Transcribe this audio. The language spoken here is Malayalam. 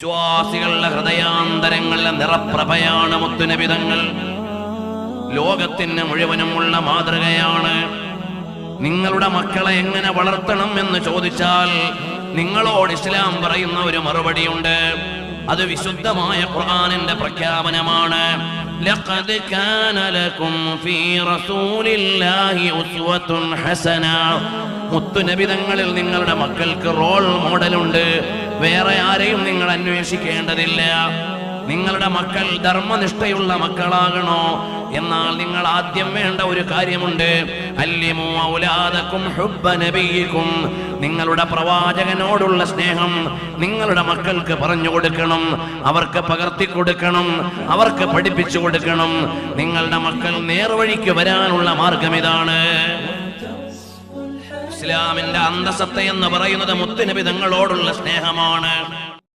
വിശ്വാസികളുടെ ഹൃദയാന്തരങ്ങളിലെ നിറപ്രഭയാണ് മുത്തുനബി തങ്ങൾ. ലോകത്തിന് മുഴുവനുമുള്ള മാതൃകയാണ്. നിങ്ങളുടെ മക്കളെ എങ്ങനെ വളർത്തണം എന്ന് ചോദിച്ചാൽ നിങ്ങളോട് ഇസ്ലാം പറയുന്ന ഒരു മറുപടിയുണ്ട്. അത് വിശുദ്ധമായ ഖുർആനിന്റെ പ്രഖ്യാപനമാണ്. ലഖദ് കാന ലക്കും ഫീ റസൂലില്ലാഹി ഉസ്വത്തുൻ ഹസന. മുത്തുനബി തങ്ങളിൽ നിങ്ങളുടെ മക്കൾക്ക് റോൾ മോഡലുണ്ട്. വേറെ ആരെയും നിങ്ങൾ അന്വേഷിക്കേണ്ടതില്ല. നിങ്ങളുടെ മക്കൾ ധർമ്മനിഷ്ഠയുള്ള മക്കളാകണോ? എന്നാൽ നിങ്ങൾ ആദ്യം വേണ്ട ഒരു കാര്യമുണ്ട്. അല്ലിമു ഔലാദക്കും ഹുബ്ബ നബിയിക്കും. നിങ്ങളുടെ പ്രവാചകനോടുള്ള സ്നേഹം നിങ്ങളുടെ മക്കൾക്ക് പറഞ്ഞു കൊടുക്കണം, അവർക്ക് പകർത്തി കൊടുക്കണം, അവർക്ക് പഠിപ്പിച്ചു കൊടുക്കണം. നിങ്ങളുടെ മക്കൾ നേർവഴിക്ക് വരാനുള്ള മാർഗം ഇതാണ്. ഇസ്ലാമിന്റെ അന്തസത്ത എന്ന് പറയുന്നത് മുത്തുനബി തങ്ങളോടുള്ള സ്നേഹമാണ്.